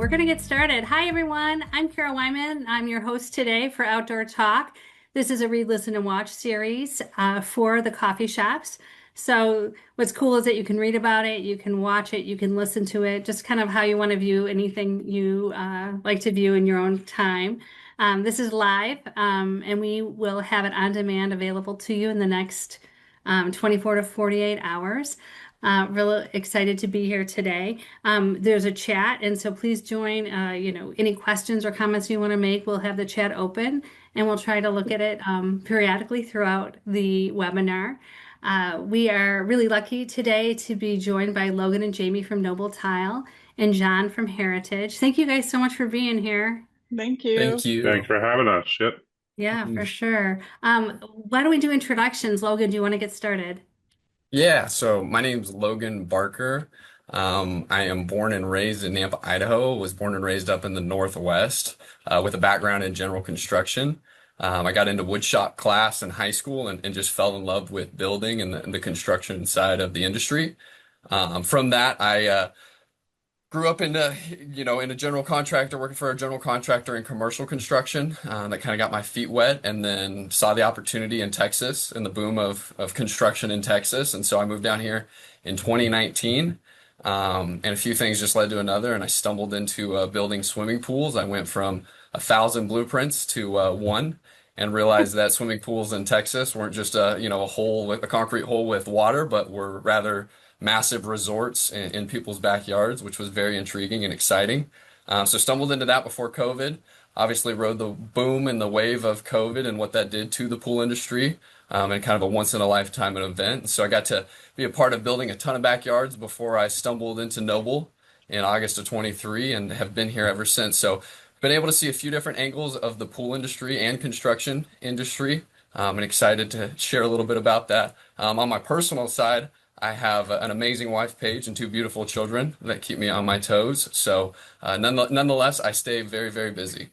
we're going to get started. Hi, everyone. I'm Karol Weyman. I'm your host today for Outdoor Talk. This is a read, listen, and watch series for the coffee shops. So, what's cool is that you can read about it, you can watch it, you can listen to it, just kind of how you want to view anything you like to view in your own time. This is live, and we will have it on demand available to you in the next 24 to 48 hours. Really excited to be here today. There's a chat, and so please join. Any questions or comments you want to make, we'll have the chat open, and we'll try to look at it periodically throughout the webinar. We are really lucky today to be joined by Logan and Jamie from Noble Tile and John from Heritage. Thank you guys so much for being here. Thank Thank you. you. Thanks for having us. Yep. Yeah, for sure. Why don't we do introductions? Logan, do you want to get started? Yeah, so my name's Logan Barker. I am born and raised in Nampa, Idaho. Was born and raised up in the Northwest with a background in general construction. I got into woodshop class in high school and just fell in love with building and the construction side of the industry. From that, I grew up in a general contractor, working for a general contractor in commercial construction. That kind of got my feet wet, and then saw the opportunity in Texas and the boom of construction in Texas. And so I moved down here in 2019. And a few things just led to another, and I stumbled into building swimming pools. I went from 1,000 blueprints to one, and realized that swimming pools in Texas weren't just a hole with a concrete hole with water, but were rather massive resorts in people's backyards, which was very intriguing and exciting. So stumbled into that before COVID. Obviously rode the boom and the wave of COVID and what that did to the pool industry, and kind of a once in a lifetime event. So I got to be a part of building a ton of backyards before I stumbled into Noble in August of 23 and have been here ever since. So been able to see a few different angles of the pool industry and construction industry. And excited to share a little bit about that. On my personal side, I have an amazing wife, Paige, and two beautiful children that keep me on my toes. So, nonetheless, I stay very, very busy.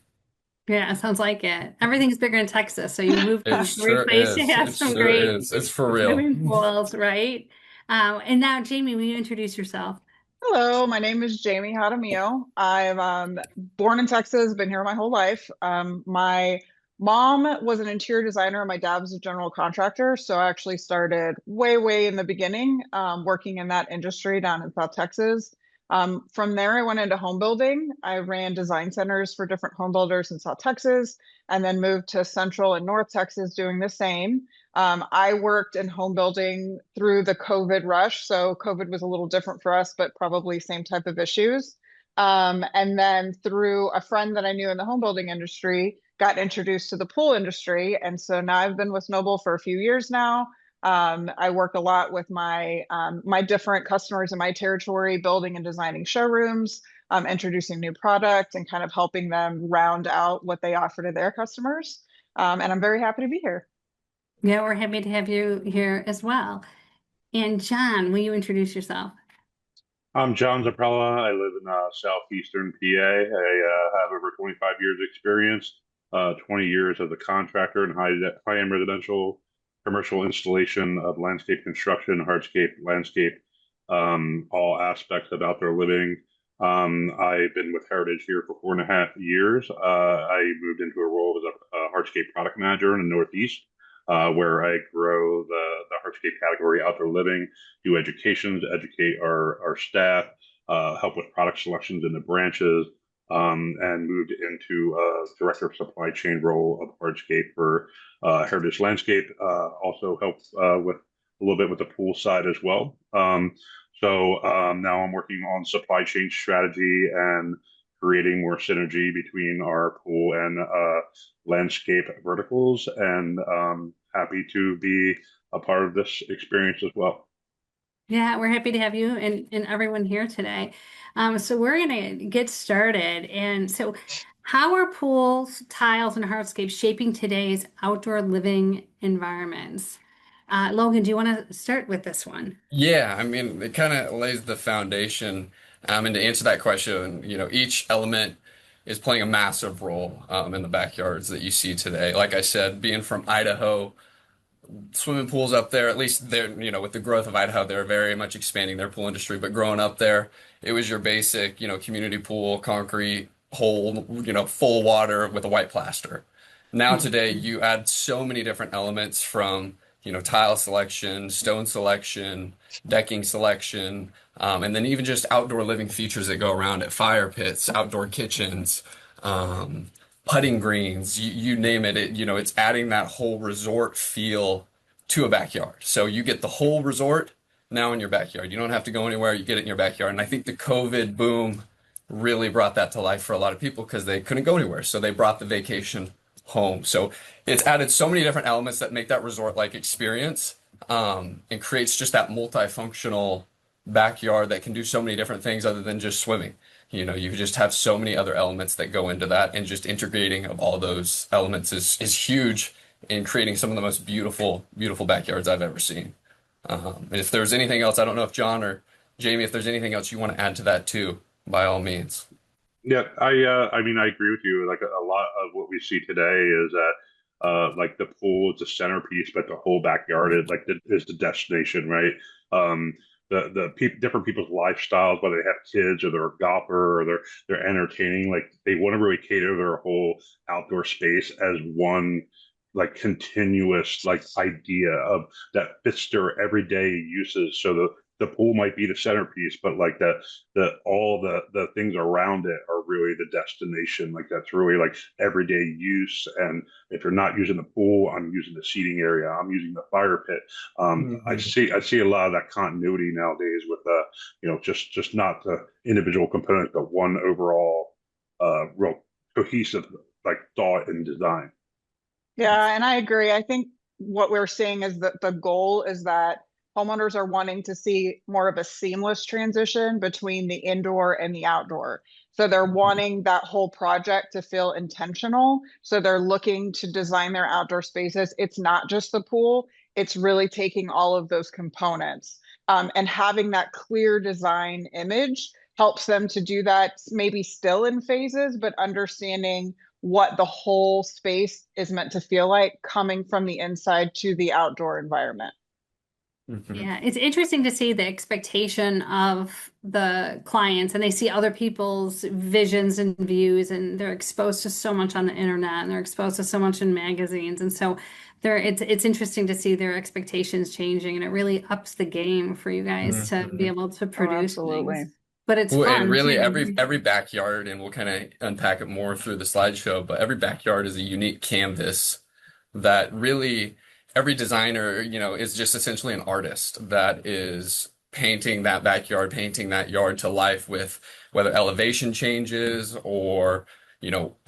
Yeah, it sounds like it. Everything's bigger in Texas, so you moved to It a great sure place to is. have It some sure great is. It's for real. swimming pools, right? And now, Jamie, will you introduce yourself? Hello, my name is Jamie Jaramillo. I'm born in Texas, been here my whole life. My mom was an interior designer and my dad was a general contractor. So I actually started way, way in the beginning, working in that industry down in South Texas. From there, I went into home building. I ran design centers for different home builders in South Texas, and then moved to Central and North Texas doing the same. I worked in home building through the COVID rush. So COVID was a little different for us, but probably same type of issues. And then through a friend that I knew in the home building industry, got introduced to the pool industry. And so now I've been with Noble for a few years now. I work a lot with my different customers in my territory, building and designing showrooms, introducing new products, and kind of helping them round out what they offer to their customers. And I'm very happy to be here. Yeah, we're happy to have you here as well. And John, will you introduce yourself? I'm John Zaprala. I live in southeastern PA. I have over 25 years experience, 20 years as a contractor in high-end residential, commercial installation of landscape construction, hardscape, landscape, all aspects of outdoor living. I've been with Heritage here for 4.5 years. I moved into a role as a hardscape product manager in the Northeast, where I grow the hardscape category outdoor living, do education to educate our staff, help with product selections in the branches, and moved into a director of supply chain role of hardscape for Heritage Landscape. Also helped with a little bit with the pool side as well. Now I'm working on supply chain strategy and creating more synergy between our pool and landscape verticals, and happy to be a part of this experience as well. Yeah, we're happy to have you and everyone here today. So we're going to get started. And so, how are pools, tiles, and hardscapes shaping today's outdoor living environments? Logan, do you want to start with this one? Yeah, I mean, it kind of lays the foundation. And to answer that question, each element is playing a massive role in the backyards that you see today. Like I said, being from Idaho, swimming pools up there. At least they're, with the growth of Idaho, they're very much expanding their pool industry. But growing up there, it was your basic, community pool, concrete hole, full water with a white plaster. Now today, you add so many different elements from, tile selection, stone selection, decking selection, and then even just outdoor living features that go around it, fire pits, outdoor kitchens, um, putting greens, you name it, it's adding that whole resort feel to a backyard. So you get the whole resort now in your backyard. You don't have to go anywhere, you get it in your backyard. And I think the COVID boom really brought that to life for a lot of people because they couldn't go anywhere. So they brought the vacation home. So it's added so many different elements that make that resort-like experience, and creates just that multifunctional backyard that can do so many different things other than just swimming. You just have so many other elements that go into that, and just integrating of all those elements is huge in creating some of the most beautiful, beautiful backyards I've ever seen. And if there's anything else, I don't know if John or Jamie, if there's anything else you want to add to that too, by all means. Yeah, I mean, I agree with you. Like a lot of what we see today is that, like the pool is the centerpiece, but the whole backyard is like is the destination, right? Um, different people's lifestyles, whether they have kids or they're a golfer or they're entertaining, like they want to really cater their whole outdoor space as one like continuous like idea of that fits their everyday uses. So the pool might be the centerpiece, but like the all the things around it are really the destination. Like that's really like everyday use. And if you're not using the pool, I'm using the seating area. I'm using the fire pit. I see a lot of that continuity nowadays with just not the individual components, but one overall real cohesive like thought and design. Yeah, and I agree. I think what we're seeing is that the goal is that homeowners are wanting to see more of a seamless transition between the indoor and the outdoor. So they're wanting that whole project to feel intentional. So they're looking to design their outdoor spaces. It's not just the pool, it's really taking all of those components, and having that clear design image helps them to do that, maybe still in phases, but understanding what the whole space is meant to feel like coming from the inside to the outdoor environment. Mhm. Yeah, it's interesting to see the expectation of the clients, and they see other people's visions and views, and they're exposed to so much on the internet, and they're exposed to so much in magazines, and so it's interesting to see their expectations changing, and it really ups the game for you guys to be Mhm. able to Oh, produce things. absolutely. But it's Well, and fun really too. every backyard, and we'll kind of unpack it more through the slideshow, but every backyard is a unique canvas that really every designer, is just essentially an artist that is painting that backyard, painting that yard to life with whether elevation changes or,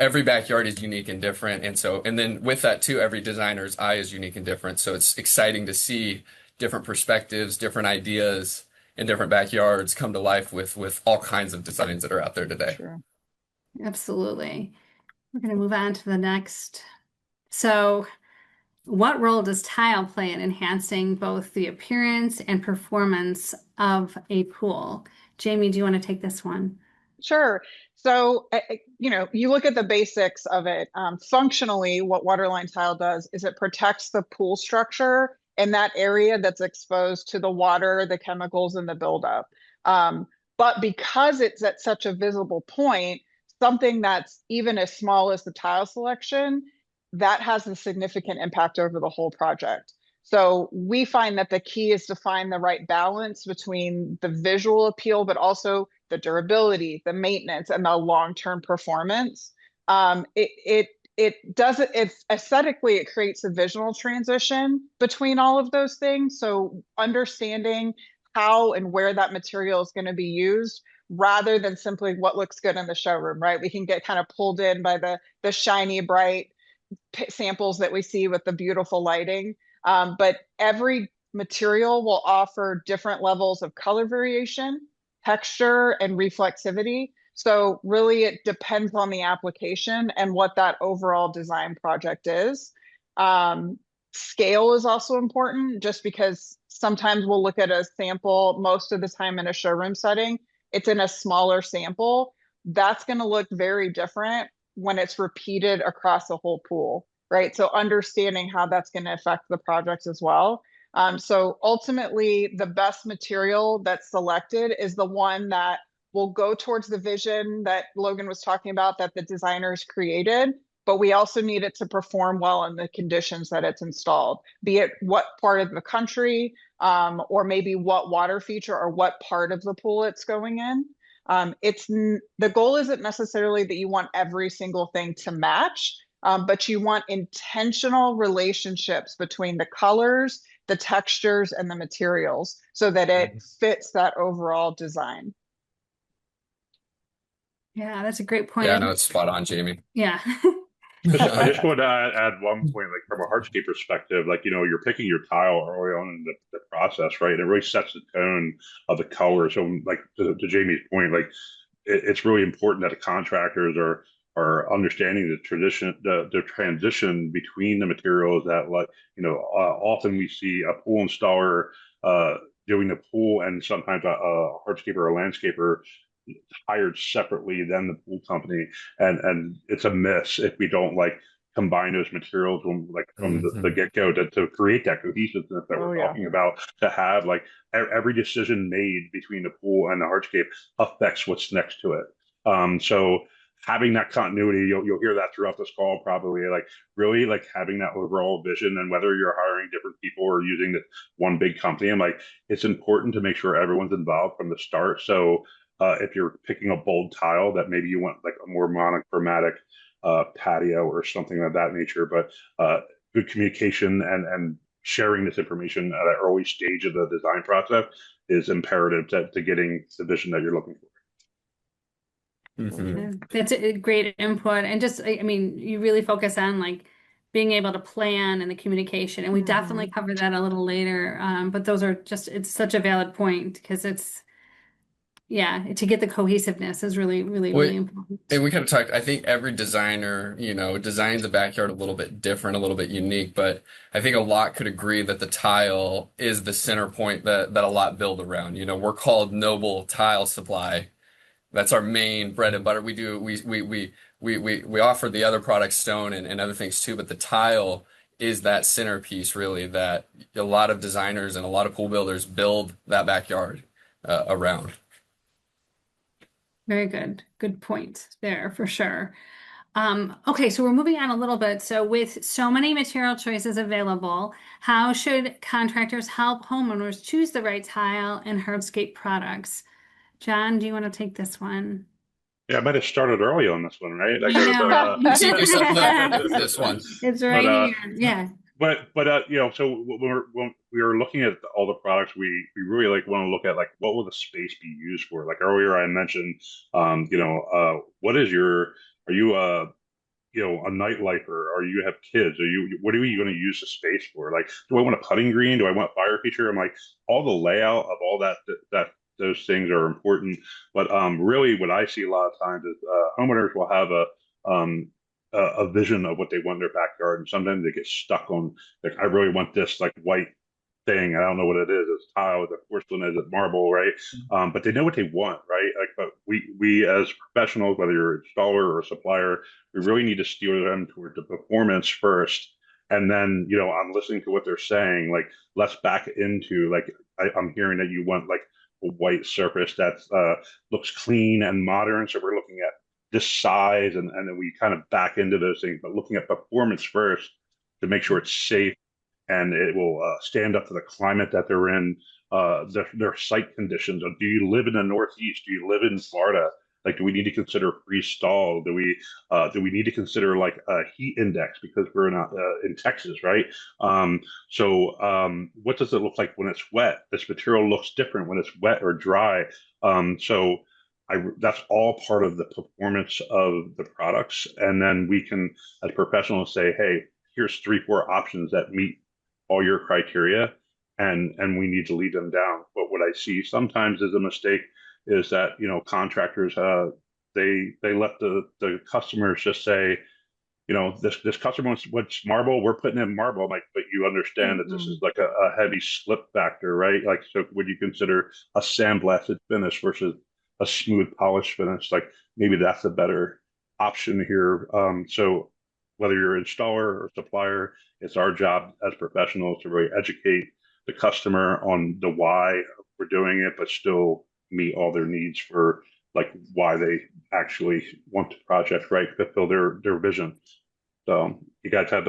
every backyard is unique and different. And then with that too, every designer's eye is unique and different. So it's exciting to see different perspectives, different ideas in different backyards come to life with all kinds of designs that are out there today. True. Absolutely. We're going to move on to the next. So, what role does tile play in enhancing both the appearance and performance of a pool? Jamie, do you want to take this one? Sure. So, you look at the basics of it. Functionally, what waterline tile does is it protects the pool structure in that area that's exposed to the water, the chemicals, and the buildup. But because it's at such a visible point, something that's even as small as the tile selection, that has a significant impact over the whole project. So we find that the key is to find the right balance between the visual appeal, but also the durability, the maintenance, and the long-term performance. It does it. It's aesthetically, it creates a visual transition between all of those things. So understanding how and where that material is going to be used, rather than simply what looks good in the showroom, right? We can get kind of pulled in by the shiny, bright samples that we see with the beautiful lighting. But every material will offer different levels of color variation, texture, and reflexivity. So really it depends on the application and what that overall design project is. Scale is also important, just because sometimes we'll look at a sample, most of the time in a showroom setting, it's in a smaller sample. That's going to look very different when it's repeated across a whole pool, right? So understanding how that's going to affect the project as well. So ultimately, the best material that's selected is the one that will go towards the vision that Logan was talking about that the designers created, but we also need it to perform well in the conditions that it's installed, be it what part of the country, or maybe what water feature or what part of the pool it's going in. The goal isn't necessarily that you want every single thing to match, but you want intentional relationships between the colors, the textures, and the materials so that it fits that overall design. Yeah, that's a great point. Yeah, no, it's spot on, Jamie. Yeah. I just want to add one point, like from a hardscape perspective, like, you're picking your tile early on in the process, right? And it really sets the tone of the color. So, like, to Jamie's point, like, it's really important that the contractors are understanding the transition between the materials that, like, often we see a pool installer doing the pool, and sometimes a hardscaper or a landscaper hired separately than the pool company, and it's a miss if we don't, like, combine those materials from the get-go to create that cohesiveness that we're talking about, to have, like, every decision made between the pool and the hardscape affects what's next to it. So having that continuity, you'll hear that throughout this call probably, like, really, like, having that overall vision, and whether you're hiring different people or using the one big company, and, like, it's important to make sure everyone's involved from the start. So if you're picking a bold tile, that maybe you want, like, a more monochromatic patio or something of that nature, but good communication and sharing this information at an early stage of the design process is imperative to getting the vision that you're looking for. That's a great input. And just, I mean, you really focus on, like, being able to plan and the communication. And we definitely cover that a little later. But those are just, it's such a valid point because to get the cohesiveness is really, really, really important. And we kind of talked, I think every designer, designs a backyard a little bit different, a little bit unique, but I think a lot could agree that the tile is the center point that a lot build around. We're called Noble Tile Supply. That's our main bread and butter. We offer the other products, stone and other things too, but the tile is that centerpiece really that a lot of designers and a lot of pool builders build that backyard around. Very good. Good point there for sure. Okay, so we're moving on a little bit. So with so many material choices available, how should contractors help homeowners choose the right tile and hardscape products? John, do you want to take this one? Yeah, I might have started early on this one, right? Like, You set yourself up with this one. It's right here. Yeah. But so when we were looking at all the products, we really, like, want to look at, like, what will the space be used for? Like earlier I mentioned, what is are you a nightlifer? Are you have kids? What are you going to use the space for? Like, do I want a putting green? Do I want fire feature? I'm like, all the layout of all that those things are important. But really, what I see a lot of times is homeowners will have a vision of what they want in their backyard, and sometimes they get stuck on, like, I really want this, like, white thing. I don't know what it is. It's tile, is it porcelain, is it marble, right? But they know what they want, right? Like, but we as professionals, whether you're an installer or a supplier, we really need to steer them toward the performance first. And then, I'm listening to what they're saying. Like, let's back into, like, I'm hearing that you want, like, a white surface that looks clean and modern. So we're looking at this size, and then we kind of back into those things, but looking at performance first to make sure it's safe and it will stand up to the climate that they're in, their site conditions. Do you live in the Northeast? Do you live in Florida? Like, do we need to consider freestall? Do we need to consider, like, a heat index because we're not in Texas, right? What does it look like when it's wet? This material looks different when it's wet or dry. That's all part of the performance of the products, and then we can, as professionals, say, hey, here's 3-4 options that meet all your criteria, and we need to lead them down. But what I see sometimes is a mistake is that, contractors, they let the customers just say, this customer wants marble, we're putting in marble. I'm like, but you understand that this is like a heavy slip factor, right? Like, so would you consider a sandblasted finish versus a smooth polished finish? Like, maybe that's a better option here. So whether you're an installer or supplier, it's our job as professionals to really educate the customer on the why we're doing it, but still meet all their needs for like why they actually want the project, right? Fulfill their vision. So you guys have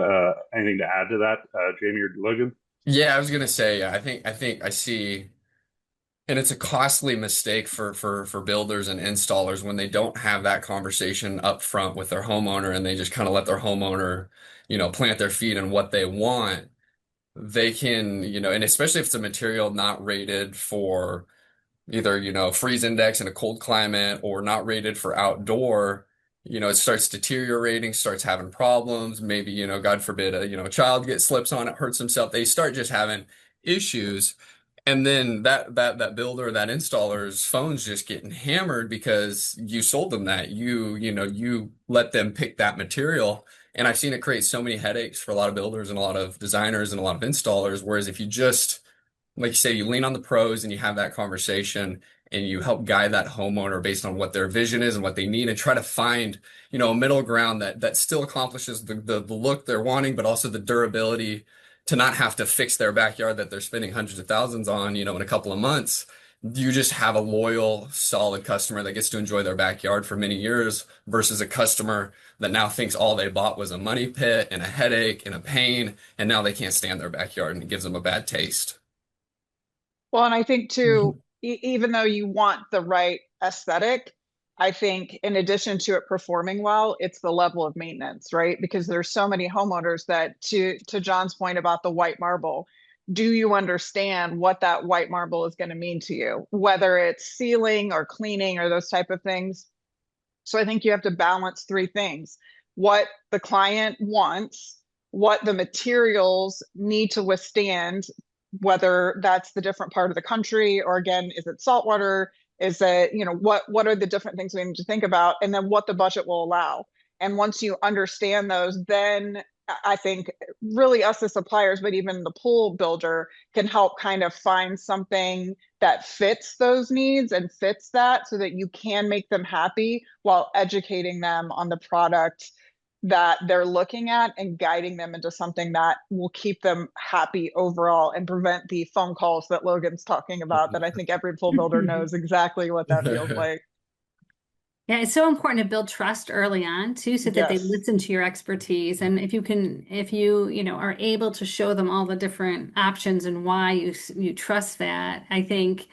anything to add to that, Jamie or Logan? Yeah, I was gonna say, yeah, I think I see, and it's a costly mistake for builders and installers when they don't have that conversation up front with their homeowner and they just kind of let their homeowner, plant their feet in what they want. They can, and especially if it's a material not rated for either, freeze index in a cold climate or not rated for outdoor, it starts deteriorating, starts having problems. Maybe, God forbid, a child gets slips on it, hurts himself. They start just having issues. And then that builder, that installer's phone's just getting hammered because you sold them that. You let them pick that material. And I've seen it create so many headaches for a lot of builders and a lot of designers and a lot of installers. Whereas if you just, like you say, you lean on the pros and you have that conversation and you help guide that homeowner based on what their vision is and what they need and try to find, a middle ground that still accomplishes the look they're wanting, but also the durability to not have to fix their backyard that they're spending hundreds of thousands on, in a couple of months. You just have a loyal, solid customer that gets to enjoy their backyard for many years versus a customer that now thinks all they bought was a money pit and a headache and a pain, and now they can't stand their backyard and it gives them a bad taste. Well, and I think too, Mhm. even though you want the right aesthetic, I think in addition to it performing well, it's the level of maintenance, right? Because there's so many homeowners that to John's point about the white marble, do you understand what that white marble is going to mean to you, whether it's sealing or cleaning or those type of things? So I think you have to balance three things: what the client wants, what the materials need to withstand, whether that's the different part of the country, or again, is it saltwater? Is it, what are the different things we need to think about? And then what the budget will allow. And once you understand those, then I think really us as suppliers, but even the pool builder can help kind of find something that fits those needs and fits that so that you can make them happy while educating them on the product that they're looking at and guiding them into something that will keep them happy overall and prevent the phone calls that Logan's talking about, that I think every pool builder knows exactly what that feels like. Yeah, it's so important to build trust early on too, so that they Yes. listen to your expertise. And if you are able to show them all the different options and why you trust that, I think,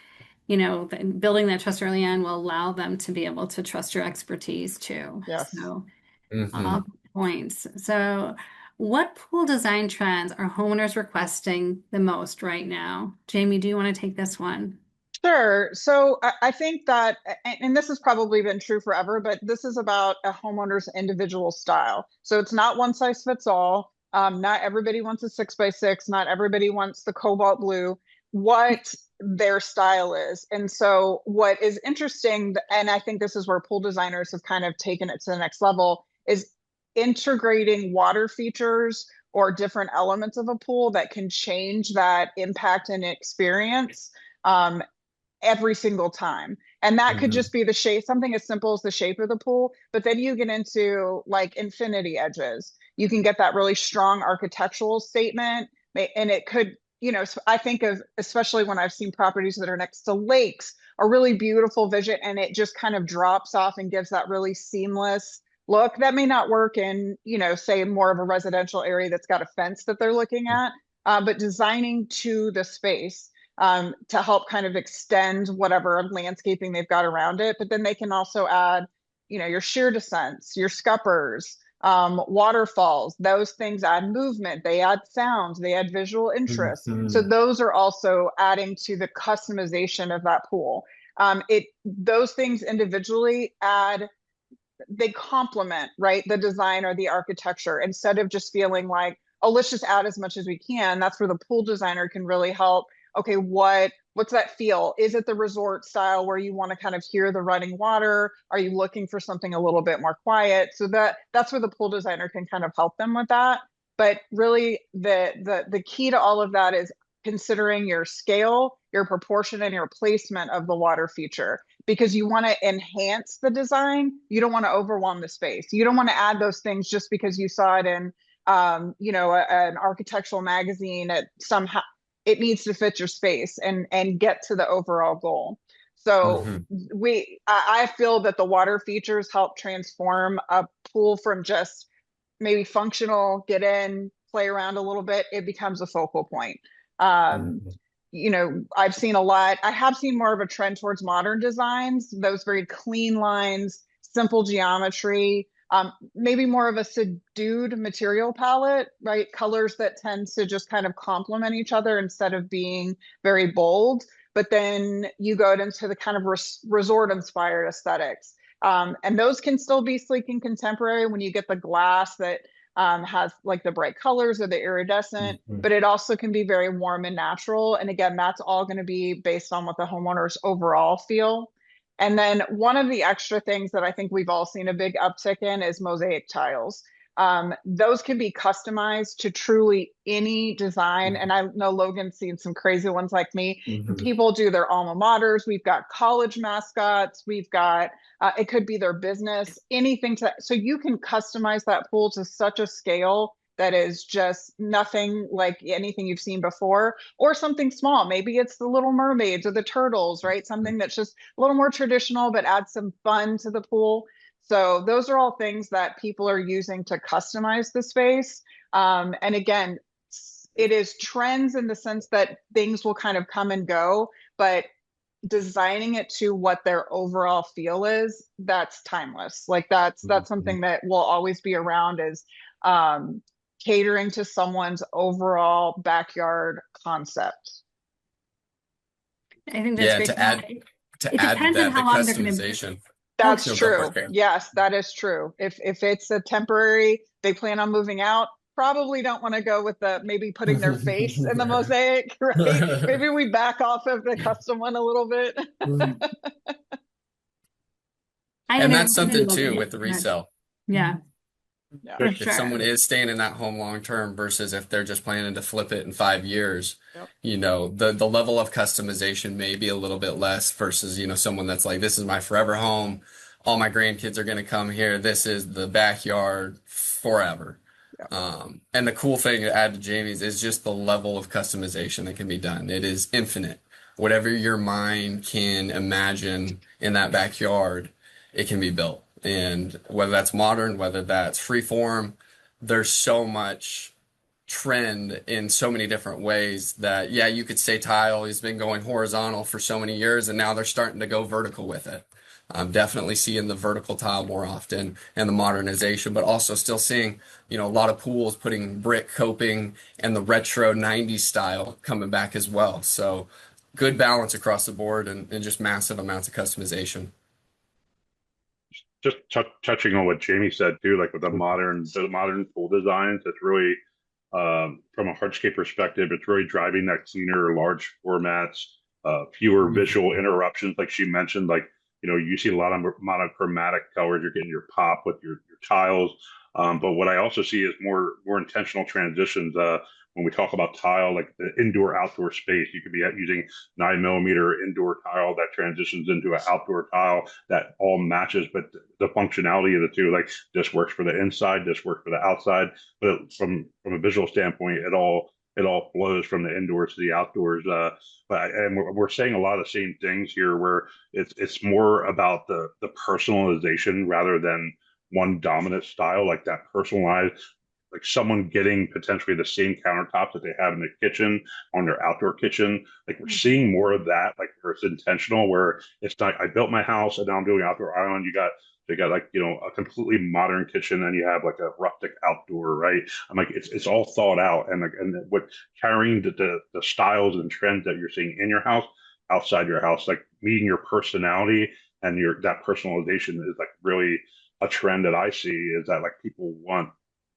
building that trust early on will allow them to be able to trust your expertise too. Yes. So, all Hmm. good points. So, what pool design trends are homeowners requesting the most right now? Jamie, do you want to take this one? Sure. So I think that, and this has probably been true forever, but this is about a homeowner's individual style. So it's not one size fits all. Not everybody wants a 6x6. Not everybody wants the cobalt blue. What their style is. And so what is interesting, and I think this is where pool designers have kind of taken it to the next level, is integrating water features or different elements of a pool that can change that impact and experience. Um, every single time. And that could Hmm. just be the shape, something as simple as the shape of the pool. But then you get into like infinity edges. You can get that really strong architectural statement. And it could, I think of, especially when I've seen properties that are next to lakes, a really beautiful vision, and it just kind of drops off and gives that really seamless look. That may not work in, say more of a residential area that's got a fence that they're looking at, but designing to the space to help kind of extend whatever landscaping they've got around it. But then they can also add, your shear descents, your scuppers, waterfalls. Those things add movement. They add sounds. They add visual interest. So Hmm. those are also adding to the customization of that pool. Those things individually add, they complement, right, the design or the architecture, instead of just feeling like, oh, let's just add as much as we can. That's where the pool designer can really help. Okay, what's that feel? Is it the resort style where you want to kind of hear the running water? Are you looking for something a little bit more quiet? So that's where the pool designer can kind of help them with that. But really the key to all of that is considering your scale, your proportion, and your placement of the water feature, because you want to enhance the design. You don't want to overwhelm the space. You don't want to add those things just because you saw it in, an architectural magazine. Somehow it needs to fit your space and get to the overall goal. So I feel that the water features help transform a pool from just maybe functional, get in, play around a little bit. It becomes a focal point. I've seen a lot. I have seen more of a trend towards modern designs, those very clean lines, simple geometry, maybe more of a subdued material palette, right? Colors that tend to just kind of complement each other instead of being very bold. But then you go into the kind of resort inspired aesthetics. And those can still be sleek and contemporary when you get the glass that has like the bright colors or the iridescent, but it also can be very warm and natural. And again, that's all going to be based on what the homeowners overall feel. And then one of the extra things that I think we've all seen a big uptick in is mosaic tiles. Those can be customized to truly any design. And I know Logan's seen some crazy ones like me. People do their alma maters. We've got college mascots. We've got, it could be their business, anything so you can customize that pool to such a scale that is just nothing like anything you've seen before, or something small. Maybe it's the Little Mermaids or the Turtles, right? Something that's just a little more traditional, but adds some fun to the pool. So those are all things that people are using to customize the space. And again, it is trends in the sense that things will kind of come and go, but designing it to what their overall feel is, that's timeless. Like that's something that will always be around, is catering to someone's overall backyard concept. I think that's great. To add it depends on how long they're going to customization. That's true. Yes, that is true. If it's a temporary, they plan on moving out, probably don't want to go with maybe putting their face in the mosaic, right? Maybe we back off of the custom one a little bit. And that's something too with the resale. Yeah. If someone is staying in that home long term versus if they're just planning to flip it in 5 years, the level of customization may be a little bit less versus, someone that's like, this is my forever home. All my grandkids are going to come here. This is the backyard forever. And the cool thing to add to Jamie's is just the level of customization that can be done. It is infinite. Whatever your mind can imagine in that backyard, it can be built. And whether that's modern, whether that's freeform, there's so much trend in so many different ways that, you could say tile has been going horizontal for so many years, and now they're starting to go vertical with it. I'm definitely seeing the vertical tile more often and the modernization, but also still seeing, a lot of pools putting brick coping and the retro 90s style coming back as well. So good balance across the board and just massive amounts of customization. Just touching on what Jamie said too, like with the modern pool designs, it's really from a hardscape perspective, it's really driving that cleaner, large formats, fewer visual interruptions, like she mentioned. Like you see a lot of monochromatic colors. You're getting your pop with your tiles, but what I also see is more intentional transitions. When we talk about tile, like the indoor-outdoor space, you could be using 9mm indoor tile that transitions into an outdoor tile that all matches, but the functionality of the two, like this works for the inside, this works for the outside, but from a visual standpoint, it all flows from the indoors to the outdoors. And we're saying a lot of the same things here, where it's more about the personalization rather than one dominant style, like that personalized, like someone getting potentially the same countertops that they have in the kitchen on their outdoor kitchen. Like we're seeing more of that, like where it's intentional, where it's not, I built my house and now I'm doing outdoor island. They got like, a completely modern kitchen, and you have like a rustic outdoor, right? I'm like, it's all thought out, and what carrying the styles and trends that you're seeing in your house, outside your house, like meeting your personality and that personalization is like really a trend that I see, is that like people want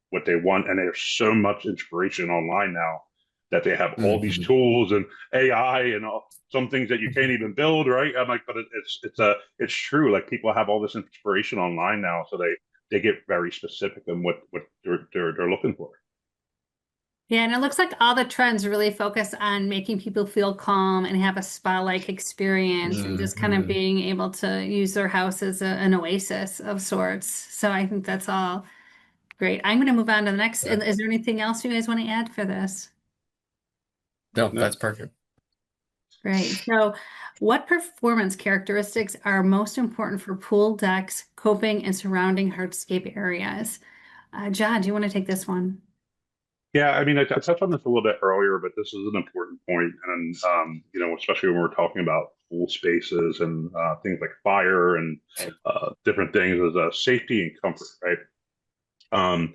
what they want, and there's so much inspiration online now that they have all these tools and AI and some things that you can't even build, right? I'm like, but it's true. Like people have all this inspiration online now, so they get very specific on what they're looking for. Yeah, and it looks like all the trends really focus on making people feel calm and have a spa-like experience and just kind of Hmm. being able to use their house as an oasis of sorts. So I think that's all great. I'm going to move on to the next. Yeah. Is there anything else you guys want to add for this? No, No. that's perfect. Great. So, what performance characteristics are most important for pool decks, coping, and surrounding hardscape areas? John, do you want to take this one? Yeah, I mean, I touched on this a little bit earlier, but this is an important point, and especially when we're talking about pool spaces and things like fire and different things, is safety and comfort, right? Um,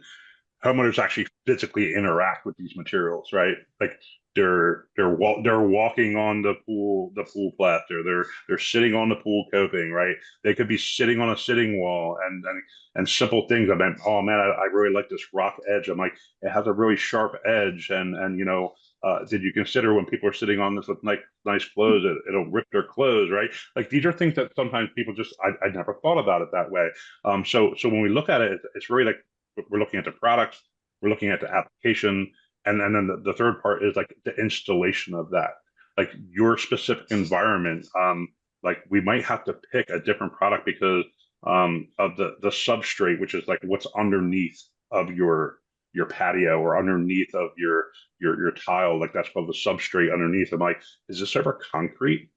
Homeowners actually physically interact with these materials, right? Like they're walking on the pool plaster. They're sitting on the pool coping, right? They could be sitting on a sitting wall and simple things. I meant, oh man, I really like this rock edge. I'm like, it has a really sharp edge, and did you consider when people are sitting on this with nice clothes, it'll rip their clothes, right? Like these are things that sometimes people just I never thought about it that way. So when we look at it, it's really like we're looking at the products, we're looking at the application, and then the third part is like the installation of that, like your specific environment. Like we might have to pick a different product because of the substrate, which is like what's underneath of your patio or underneath of your tile, like that's called the substrate underneath. I'm like, is this ever concrete?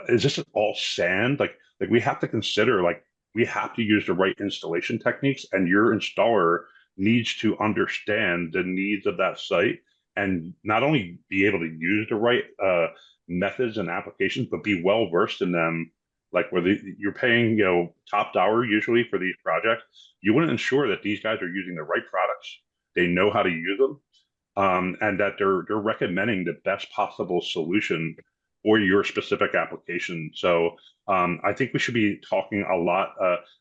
Is this all sand? Like we have to consider like we have to use the right installation techniques, and your installer needs to understand the needs of that site and not only be able to use the right methods and applications, but be well versed in them. Like whether you're paying, top dollar usually for these projects, you want to ensure that these guys are using the right products, they know how to use them, and that they're recommending the best possible solution for your specific application. So I think we should be talking a lot,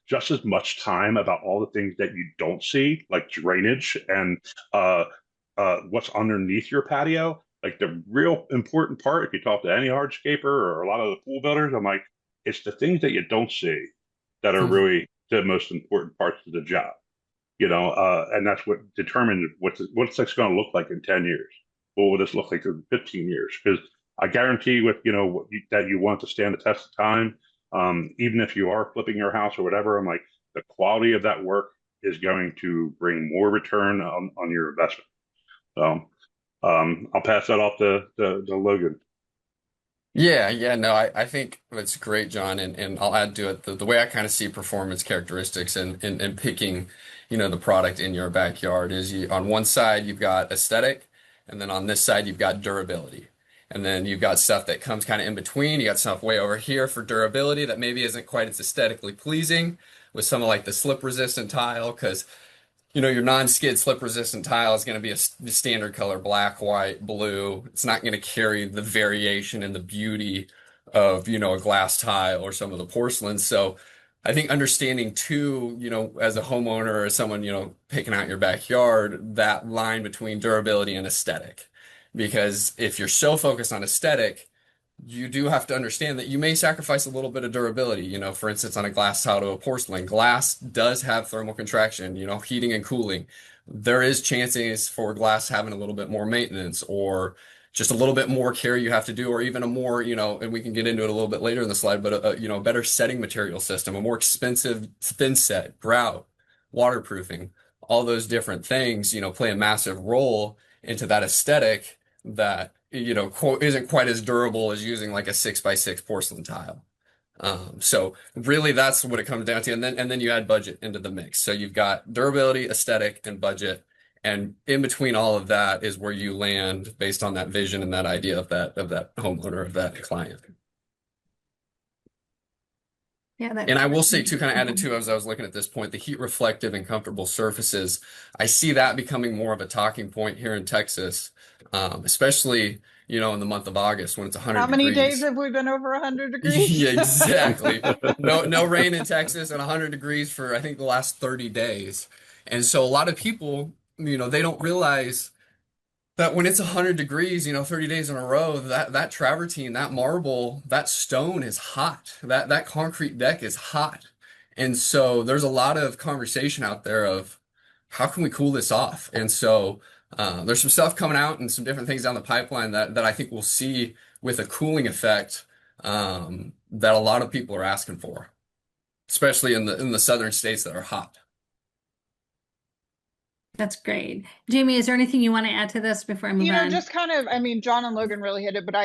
just as much time about all the things that you don't see, like drainage and uh, what's underneath your patio. Like the real important part, if you talk to any hardscaper or a lot of the pool builders, I'm like, it's the things that you don't see that are really the most important parts of the job. And that's what determines what's this going to look like in 10 years. What will this look like in 15 years? Because I guarantee with that you want to stand the test of time, even if you are flipping your house or whatever. I'm like, the quality of that work is going to bring more return on your investment. So I'll pass that off to Logan. Yeah, yeah, no, I think that's great, John, and I'll add to it the way I kind of see performance characteristics and picking, the product in your backyard is on one side you've got aesthetic, and then on this side you've got durability. And then you've got stuff that comes kind of in between. You got stuff way over here for durability that maybe isn't quite as aesthetically pleasing with some of like the slip resistant tile, because your non-skid slip resistant tile is going to be a standard color, black, white, blue. It's not going to carry the variation and the beauty of, a glass tile or some of the porcelain. So I think understanding too, as a homeowner or as someone, picking out your backyard, that line between durability and aesthetic. Because if you're so focused on aesthetic, you do have to understand that you may sacrifice a little bit of durability. For instance, on a glass tile to a porcelain, glass does have thermal contraction, heating and cooling. There is chances for glass having a little bit more maintenance or just a little bit more care you have to do, or even a more, and we can get into it a little bit later in the slide, but a better setting material system, a more expensive thin set, grout, waterproofing, all those different things, play a massive role into that aesthetic that isn't quite as durable as using like a 6x6 porcelain tile. So really that's what it comes down to. And then you add budget into the mix. So you've got durability, aesthetic, and budget. And in between all of that is where you land based on that vision and that idea of that homeowner, of that client. Yeah, And I will say too, kind of added to as I was looking at this point, the heat reflective and comfortable surfaces. I see that becoming more of a talking point here in Texas, especially, in the month of August when it's 100 How many days degrees. have we been over 100 Yeah, degrees? exactly. No rain in Texas and 100 degrees for I think the last 30 days. And so a lot of people, they don't realize that when it's 100 degrees, 30 days in a row, that travertine, that marble, that stone is hot. That concrete deck is hot. And so there's a lot of conversation out there of how can we cool this off? And so There's some stuff coming out and some different things down the pipeline that I think we'll see with a cooling effect that a lot of people are asking for, especially in the southern states that are hot. That's great. Jamie, is there anything you want to add to this before I move on? Just kind of, I mean, John and Logan really hit it, but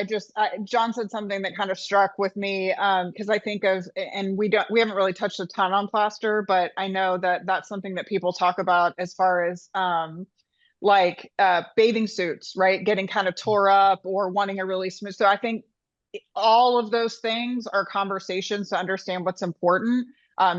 John said something that kind of struck with me, because I think of, and we haven't really touched a ton on plaster, but I know that that's something that people talk about as far as, bathing suits, right? Getting kind of tore up or wanting a really smooth. So I think all of those things are conversations to understand what's important.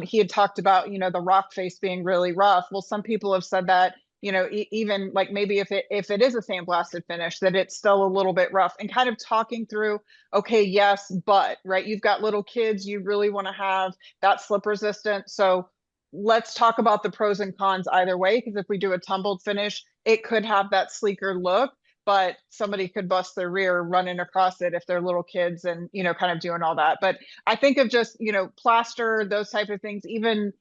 He had talked about, the rock face being really rough. Well, some people have said that, even like maybe if it is a sandblasted finish, that it's still a little bit rough, and kind of talking through, okay, yes, but right, you've got little kids, you really want to have that slip resistant. So let's talk about the pros and cons either way, because if we do a tumbled finish, it could have that sleeker look, but somebody could bust their rear running across it if they're little kids and, kind of doing all that. But I think of just, plaster, those type of things, even,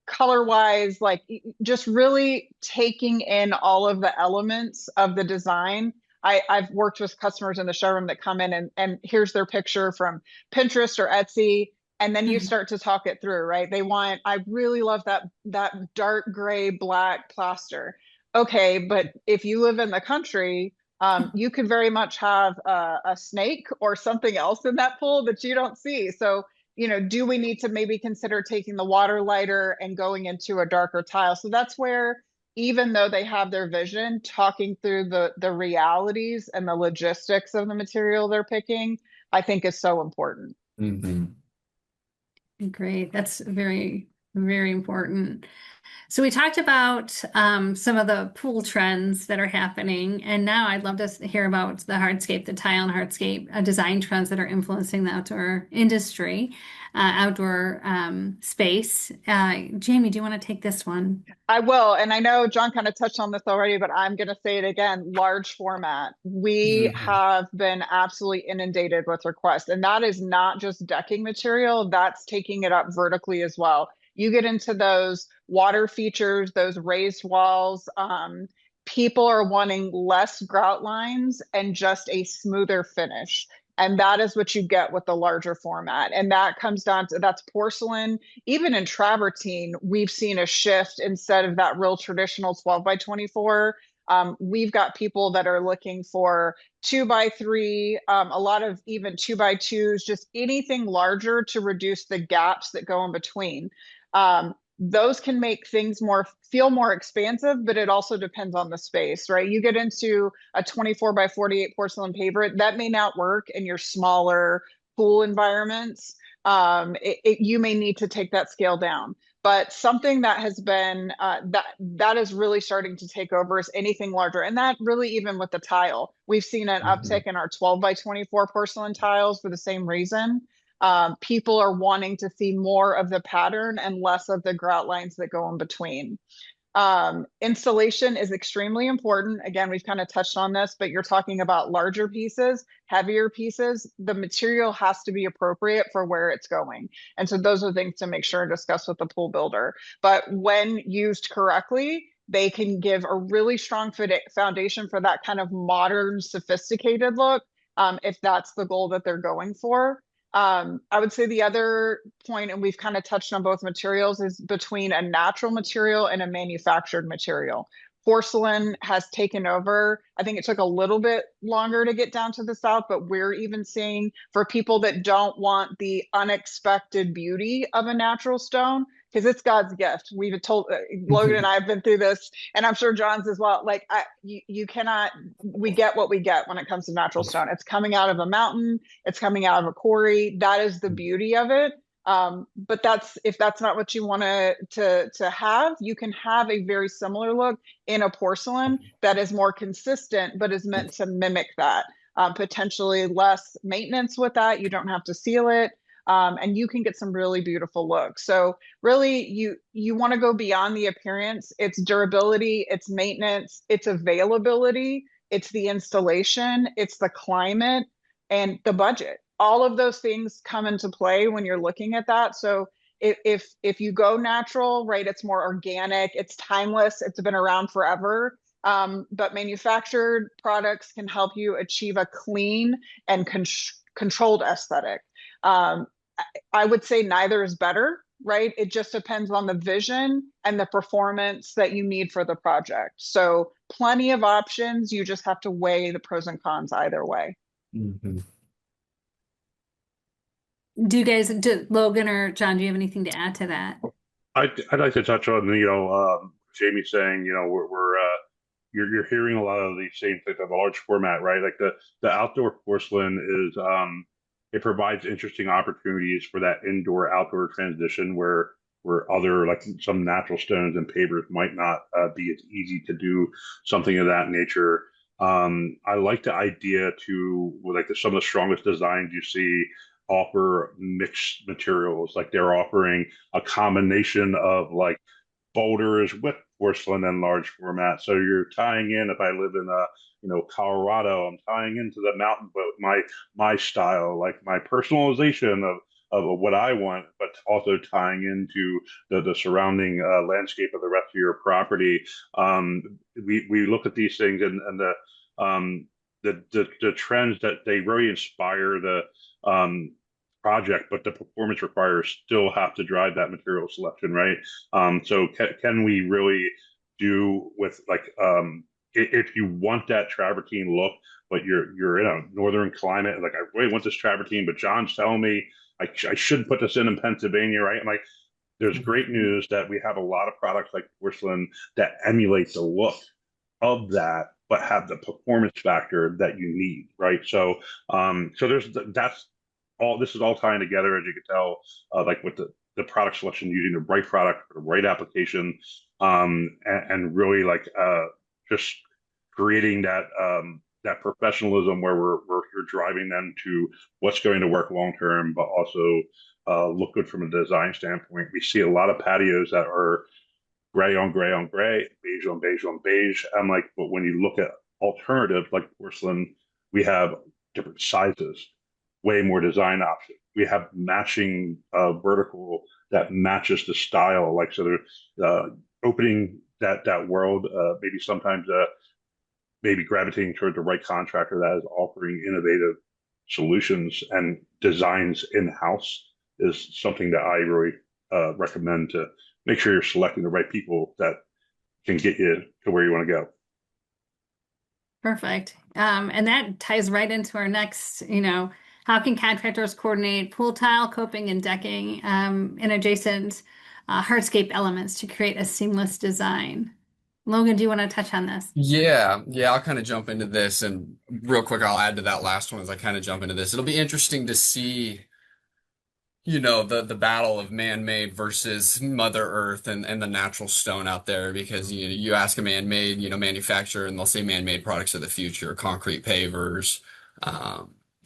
color wise, like just really taking in all of the elements of the design. I've worked with customers in the showroom that come in and here's their picture from Pinterest or Etsy. And then you start to talk it through, right? I really love that dark gray, black plaster. Okay, but if you live in the country, you could very much have a snake or something else in that pool that you don't see. So, do we need to maybe consider taking the water lighter and going into a darker tile? So that's where, even though they have their vision, talking through the realities and the logistics of the material they're picking, I think is so important. Mm-hmm. Great. That's very, very important. So we talked about some of the pool trends that are happening, and now I'd love to hear about the hardscape, the tile and hardscape design trends that are influencing the outdoor industry, outdoor space. Jamie, do you want to take this one? I will. And I know John kind of touched on this already, but I'm going to say it again, large format. We Mm-hmm. have been absolutely inundated with requests, and that is not just decking material, that's taking it up vertically as well. You get into those water features, those raised walls. People are wanting less grout lines and just a smoother finish. And that is what you get with the larger format. And that comes down to, that's porcelain. Even in travertine, we've seen a shift. Instead of that real traditional 12 by 24, we've got people that are looking for 2 by 3, a lot of even 2 by 2s, just anything larger to reduce the gaps that go in between. Those can make things feel more expansive, but it also depends on the space, right? You get into a 24 by 48 porcelain paver, that may not work in your smaller pool environments. You may need to take that scale down. But something that has been that is really starting to take over is anything larger, and that really, even with the tile, we've seen an uptick in our 12 by 24 porcelain tiles for the same reason. People are wanting to see more of the pattern and less of the grout lines that go in between. Installation is extremely important. Again, we've kind of touched on this, but you're talking about larger pieces, heavier pieces. The material has to be appropriate for where it's going. And so those are things to make sure and discuss with the pool builder. But when used correctly, they can give a really strong foundation for that kind of modern, sophisticated look, if that's the goal that they're going for. I would say the other point, and we've kind of touched on both materials, is between a natural material and a manufactured material. Porcelain has taken over. I think it took a little bit longer to get down to the South, but we're even seeing, for people that don't want the unexpected beauty of a natural stone, because it's God's gift. We've told Logan and I have been through this, and I'm sure John's as well. Like, you cannot. We get what we get when it comes to natural stone. It's coming out of a mountain. It's coming out of a quarry. That is the beauty of it. But if that's not what you want to have, you can have a very similar look in a porcelain that is more consistent, but is meant to mimic that. Potentially less maintenance with that. You don't have to seal it. And you can get some really beautiful looks. So really, you want to go beyond the appearance. It's durability, it's maintenance, it's availability, it's the installation, it's the climate, and the budget. All of those things come into play when you're looking at that. So if you go natural, right, it's more organic, it's timeless, it's been around forever. but manufactured products can help you achieve a clean and controlled aesthetic. I would say neither is better, right? It just depends on the vision and the performance that you need for the project. So plenty of options. You just have to weigh the pros and cons either way. Mhm. Logan or John, do you have anything to add to that? I'd like to touch on, Jamie saying, you're hearing a lot of these same things of a large format, right? Like the outdoor porcelain is, it provides interesting opportunities for that indoor outdoor transition where other like some natural stones and pavers might not be as easy to do something of that nature. I like the idea to like some of the strongest designs you see offer mixed materials, like they're offering a combination of like boulders with porcelain and large format. So you're tying in, if I live in Colorado, I'm tying into the mountain boat, my style, like my personalization of what I want, but also tying into the surrounding landscape of the rest of your property. We look at these things and the trends that they really inspire the project, but the performance requirers still have to drive that material selection, right? So can we really do with if you want that travertine look, but you're in a northern climate, like I really want this travertine, but John's telling me I shouldn't put this in Pennsylvania, right? I'm like, there's great news that we have a lot of products like porcelain that emulate the look of that, but have the performance factor that you need, right? So that's all. This is all tying together, as you can tell, like with the product selection, using the right product for the right application, and really like just creating that professionalism where you're driving them to what's going to work long term, but also look good from a design standpoint. We see a lot of patios that are gray on gray on gray, beige on beige on beige. I'm like, but when you look at alternatives like porcelain, we have different sizes, way more design options. We have matching vertical that matches the style. Like, so they're opening that world, maybe sometimes maybe gravitating toward the right contractor that is offering innovative solutions and designs in-house is something that I really recommend to make sure you're selecting the right people that can get you to where you want to go. Perfect. And that ties right into our next, how can contractors coordinate pool tile, coping, and decking and adjacent hardscape elements to create a seamless design? Logan, do you want to touch on this? Yeah, I'll kind of jump into this, and real quick, I'll add to that last one as I kind of jump into this. It'll be interesting to see, the battle of man-made versus Mother Earth and the natural stone out there, because you ask a man-made, manufacturer, and they'll say man-made products of the future, concrete pavers.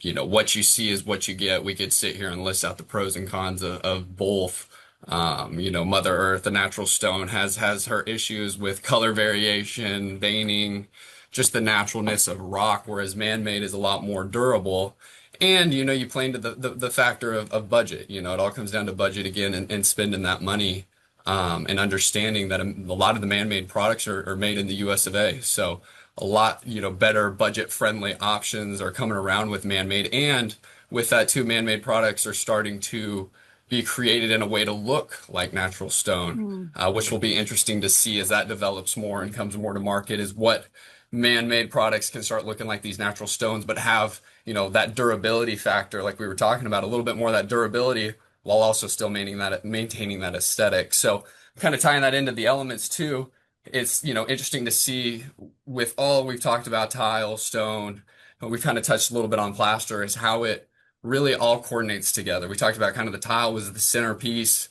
What you see is what you get. We could sit here and list out the pros and cons of both. Mother Earth, the natural stone, has her issues with color variation, veining, just the naturalness of rock, whereas man-made is a lot more durable. And you play into the factor of budget. It all comes down to budget again, and spending that money, and understanding that a lot of the man-made products are made in the US of A. So a lot, better budget-friendly options are coming around with man-made, and with that too, man-made products are starting to be created in a way to look like natural stone, which will be interesting to see as that develops more and comes more to market, is what man-made products can start looking like these natural stones, but have, that durability factor, like we were talking about, a little bit more of that durability while also still maintaining that aesthetic. So kind of tying that into the elements too, it's, interesting to see with all we've talked about, tile, stone, but we've kind of touched a little bit on plaster, is how it really all coordinates together. We talked about kind of the tile was the centerpiece,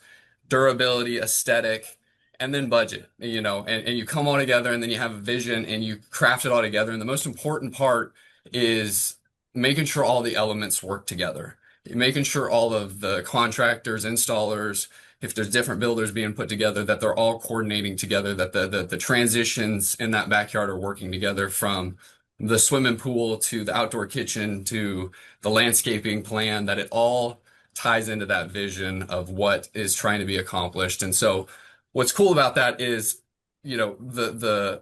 durability, aesthetic, and then budget, and you come all together, and then you have a vision and you craft it all together. And the most important part is making sure all the elements work together, making sure all of the contractors, installers, if there's different builders being put together, that they're all coordinating together, that the transitions in that backyard are working together, from the swimming pool to the outdoor kitchen to the landscaping plan, that it all ties into that vision of what is trying to be accomplished. And so what's cool about that is, the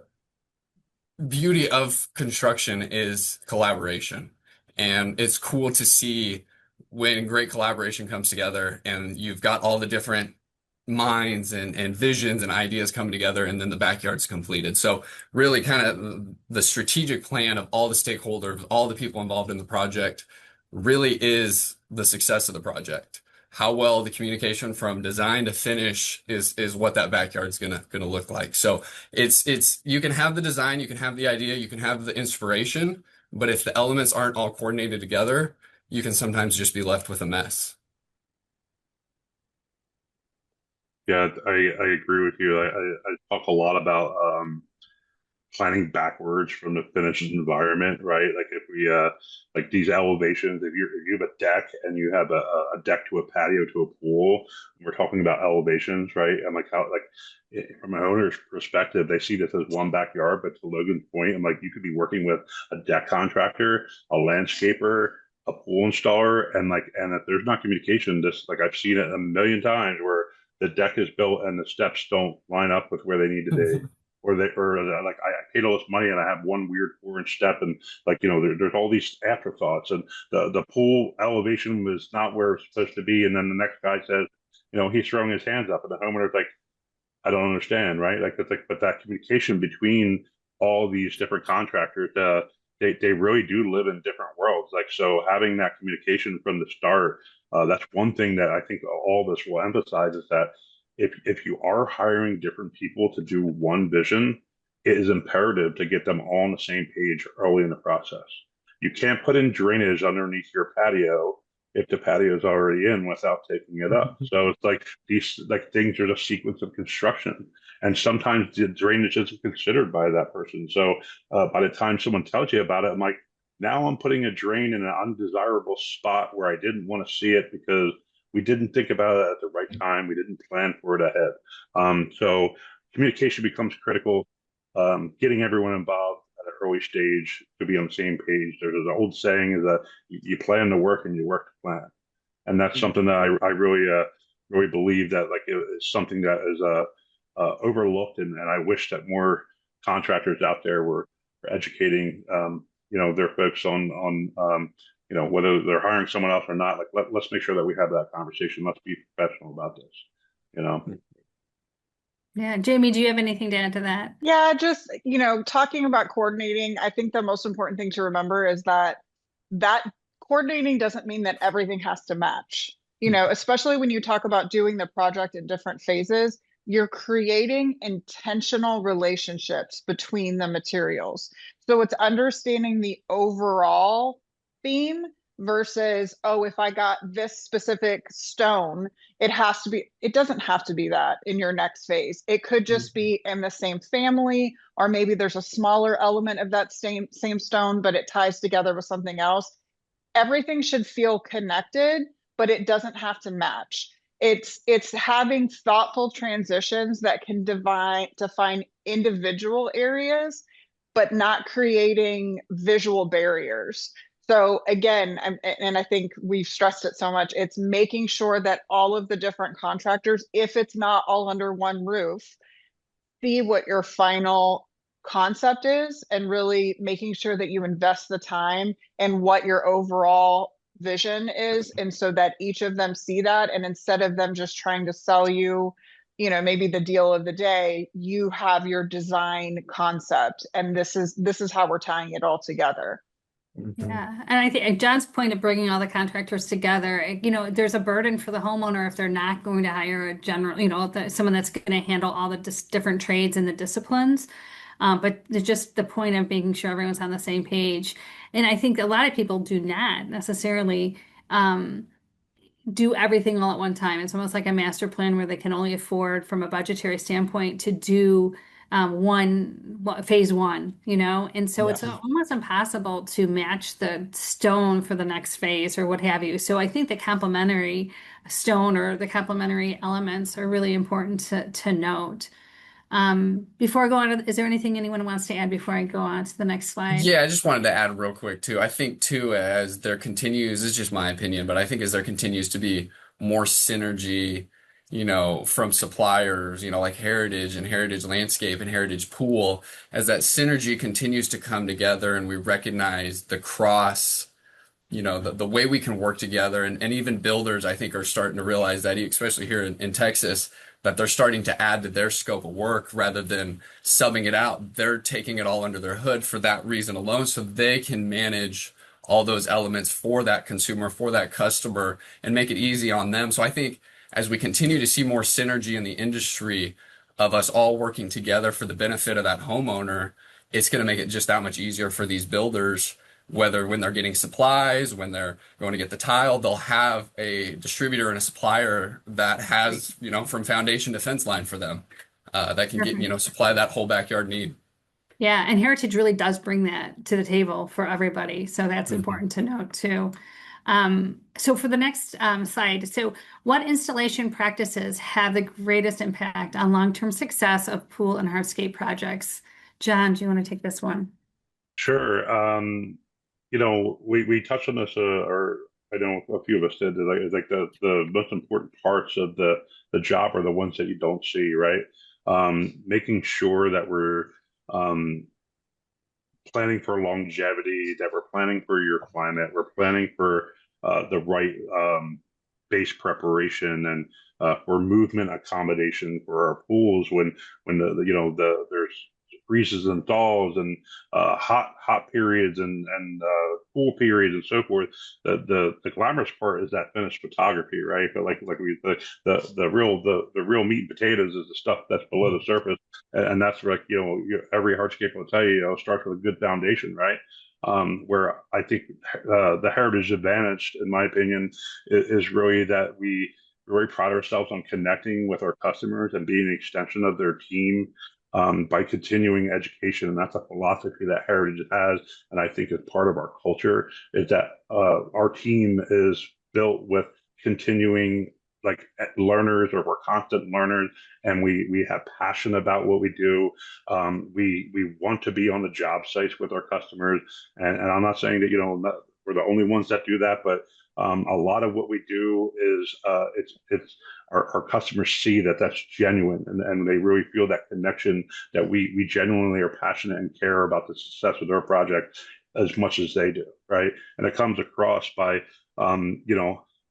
beauty of construction is collaboration. And it's cool to see when great collaboration comes together and you've got all the different minds and visions and ideas come together and then the backyard's completed. So really kind of the strategic plan of all the stakeholders, all the people involved in the project really is the success of the project. How well the communication from design to finish is what that backyard's gonna look like. So it's you can have the design, you can have the idea, you can have the inspiration, but if the elements aren't all coordinated together, you can sometimes just be left with a mess. Yeah, I agree with you. I talk a lot about planning backwards from the finished environment, right? Like if we like these elevations, if you have a deck and you have a deck to a patio to a pool, we're talking about elevations, right? And like how like from an owner's perspective, they see this as one backyard, but to Logan's point, I'm like you could be working with a deck contractor, a landscaper, a pool installer, and if there's not communication, this like I've seen it a million times where the deck is built and the steps don't line up with where they need to be or like I paid all this money and I have one weird 4 inch step and like there's all these afterthoughts and the pool elevation was not where it's supposed to be and then the next guy says he's throwing his hands up and the homeowner's like I don't understand, right? Like that's like, but that communication between all these different contractors, they really do live in different worlds. Like so, having that communication from the start, that's one thing that I think all of us will emphasize is that if you are hiring different people to do one vision, it is imperative to get them all on the same page early in the process. You can't put in drainage underneath your patio if the patio is already in without taking it up. So it's like these like things are the sequence of construction, and sometimes the drainage isn't considered by that person. So by the time someone tells you about it, I'm like, now I'm putting a drain in an undesirable spot where I didn't want to see it because we didn't think about it at the right time. We didn't plan for it ahead. So communication becomes critical. Getting everyone involved at an early stage to be on the same page. There's an old saying is that you plan to work and you work to plan, and that's something that I really believe that like it is something that is overlooked, and I wish that more contractors out there were educating their folks on whether they're hiring someone else or not. Like let's make sure that we have that conversation. Let's be professional about this. You know. Yeah, Jamie, do you have anything to add to that? Yeah, just, talking about coordinating, I think the most important thing to remember is that coordinating doesn't mean that everything has to match. Especially when you talk about doing the project in different phases, you're creating intentional relationships between the materials. So it's understanding the overall theme versus, oh, if I got this specific stone, it doesn't have to be that in your next phase. It could just be in the same family, or maybe there's a smaller element of that same stone, but it ties together with something else. Everything should feel connected, but it doesn't have to match. It's having thoughtful transitions that can define individual areas, but not creating visual barriers. So again, and I think we've stressed it so much, it's making sure that all of the different contractors, if it's not all under one roof, see what your final concept is and really making sure that you invest the time in what your overall vision is. And so that each of them see that. And instead of them just trying to sell you, maybe the deal of the day, you have your design concept. And this is how we're tying it all together. Yeah, and I think John's point of bringing all the contractors together, there's a burden for the homeowner if they're not going to hire a general, someone that's going to handle all the different trades and the disciplines. But just the point of making sure everyone's on the same page. And I think a lot of people do not necessarily do everything all at one time. It's almost like a master plan where they can only afford, from a budgetary standpoint, to do phase one, and so it's almost impossible to match the stone for the next phase or what have you. So I think the complementary stone or the complementary elements are really important to note. Before I go on, is there anything anyone wants to add before I go on to the next slide? Yeah, I just wanted to add real quick too. I think too, as there continues, it's just my opinion, but I think as there continues to be more synergy from suppliers, like Heritage and Heritage Landscape and Heritage Pool, as that synergy continues to come together and we recognize the cross, the way we can work together. And even builders, I think, are starting to realize that, especially here in Texas, that they're starting to add to their scope of work rather than subbing it out. They're taking it all under their hood for that reason alone, so they can manage all those elements for that consumer, for that customer, and make it easy on them. So I think as we continue to see more synergy in the industry of us all working together for the benefit of that homeowner, it's going to make it just that much easier for these builders, whether when they're getting supplies, when they're going to get the tile, they'll have a distributor and a supplier that has, from foundation to fence line for them, that can get, supply that whole backyard need. Yeah, and Heritage really does bring that to the table for everybody. So that's important to note too. So for the next slide, so what installation practices have the greatest impact on long-term success of pool and hardscape projects? John, do you want to take this one? Sure. We touched on this, or I know a few of us did. Like the most important parts of the job are the ones that you don't see, right? Making sure that we're um, planning for longevity, that we're planning for your climate, we're planning for the right base preparation and for movement accommodation for our pools when there's freezes and thaws and hot periods and cool periods and so forth. The glamorous part is that finished photography, right? But the real meat and potatoes is the stuff that's below the surface, and that's like every hardscape will tell you, starts with a good foundation, right? Where I think the heritage advantage, in my opinion, is really that we really pride ourselves on connecting with our customers and being an extension of their team by continuing education. And that's a philosophy that Heritage has, and I think is part of our culture, is that our team is built with continuing like learners, or we're constant learners, and we have passion about what we do. We want to be on the job sites with our customers, and I'm not saying that we're the only ones that do that, but a lot of what we do is it's our customers see that that's genuine, and they really feel that connection, that we genuinely are passionate and care about the success of their project as much as they do, right? And it comes across by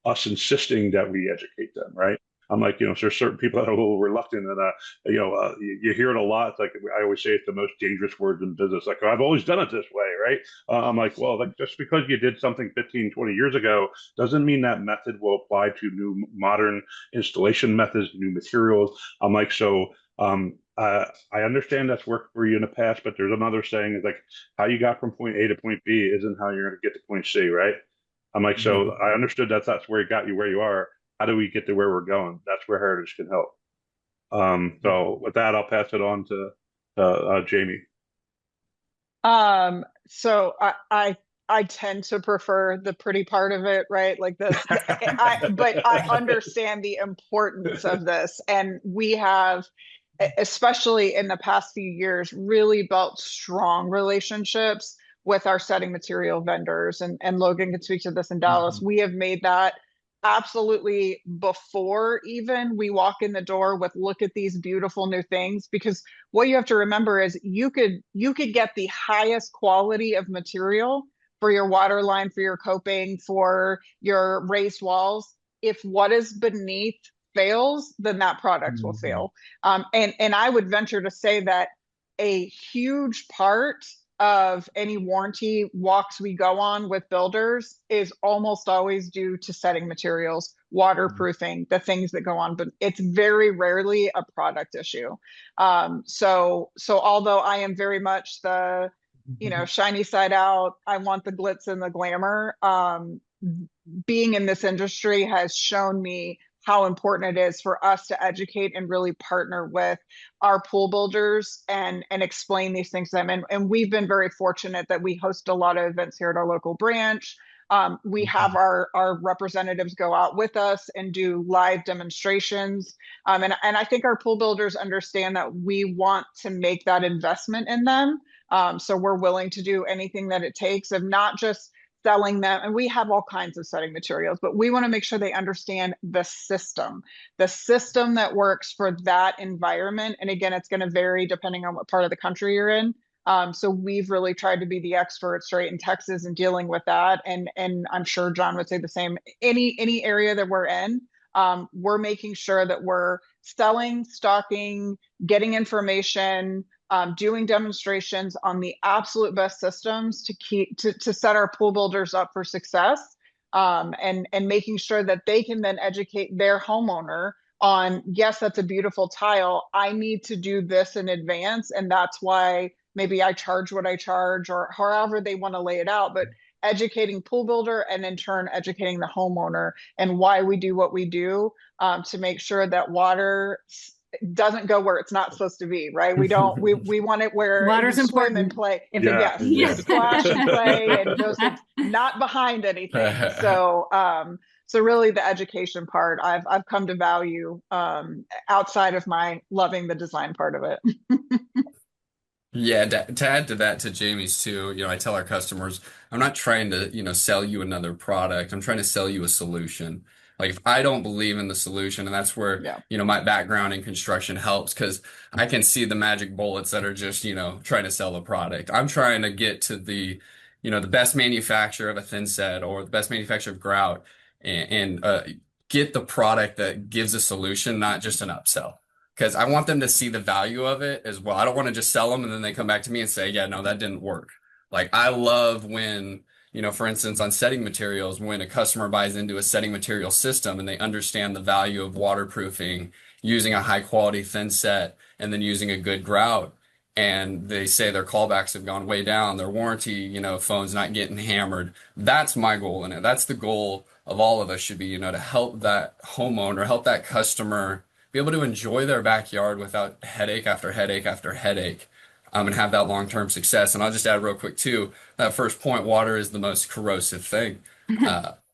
us insisting that we educate them, right? I'm like, there's certain people that are a little reluctant, and you hear it a lot. It's like I always say, it's the most dangerous word in business. Like, I've always done it this way, right? I'm like, well, like, just because you did something 15, 20 years ago doesn't mean that method will apply to new modern installation methods, new materials. I'm like, so I understand that's worked for you in the past, but there's another saying, is like, how you got from point A to point B isn't how you're going to get to point C, right? I'm like, so I understood that's where it got you where you are. How do we get to where we're going? That's where Heritage can help. So with that, I'll pass it on to Jamie. So I tend to prefer the pretty part of it, right? Like but I understand the importance of this, and we have, especially in the past few years, really built strong relationships with our setting material vendors, and Logan can speak to this in Dallas. We have made that absolutely before even we walk in the door with, look at these beautiful new things, because what you have to remember is you could get the highest quality of material for your water line, for your coping, for your raised walls. If what is beneath fails, then that product will fail. And I would venture to say that a huge part of any warranty walks we go on with builders is almost always due to setting materials, waterproofing, the things that go on, but it's very rarely a product issue. So although I am very much the, shiny side out, I want the glitz and the glamour, being in this industry has shown me how important it is for us to educate and really partner with our pool builders and explain these things to them. And we've been very fortunate that we host a lot of events here at our local branch. We have our representatives go out with us and do live demonstrations. And I think our pool builders understand that we want to make that investment in them. So we're willing to do anything that it takes, of not just selling them. And we have all kinds of setting materials, but we want to make sure they understand the system that works for that environment. And again, it's going to vary depending on what part of the country you're in. So we've really tried to be the experts right in Texas and dealing with that. And I'm sure John would say the same. Any area that we're in, we're making sure that we're selling, stocking, getting information, doing demonstrations on the absolute best systems to set our pool builders up for success, and making sure that they can then educate their homeowner on, yes, that's a beautiful tile. I need to do this in advance, and that's why maybe I charge what I charge, or however they want to lay it out. But educating pool builder and in turn educating the homeowner and why we do what we do, to make sure that water doesn't go where it's not supposed to be, right? We want it where Water's you swim important. and play. Yeah. Yes, splash and play, and those things, not behind anything. So really the education part I've come to value, outside of my loving the design part of it. Yeah, to add to that, to Jamie's too, I tell our customers, I'm not trying to, sell you another product. I'm trying to sell you a solution. Like if I don't believe in the solution, and that's where, Yeah. My background in construction helps because I can see the magic bullets that are just, trying to sell a product. I'm trying to get to the best manufacturer of a thin set or the best manufacturer of grout and get the product that gives a solution, not just an upsell. Because I want them to see the value of it as well. I don't want to just sell them and then they come back to me and say, yeah, no, that didn't work. Like I love when, for instance, on setting materials, when a customer buys into a setting material system and they understand the value of waterproofing, using a high quality thin set, and then using a good grout. And they say their callbacks have gone way down, their warranty, phone's not getting hammered. That's my goal in it. That's the goal of all of us should be, to help that homeowner, help that customer be able to enjoy their backyard without headache after headache after headache, and have that long-term success. And I'll just add real quick too, that first point, water is the most corrosive thing.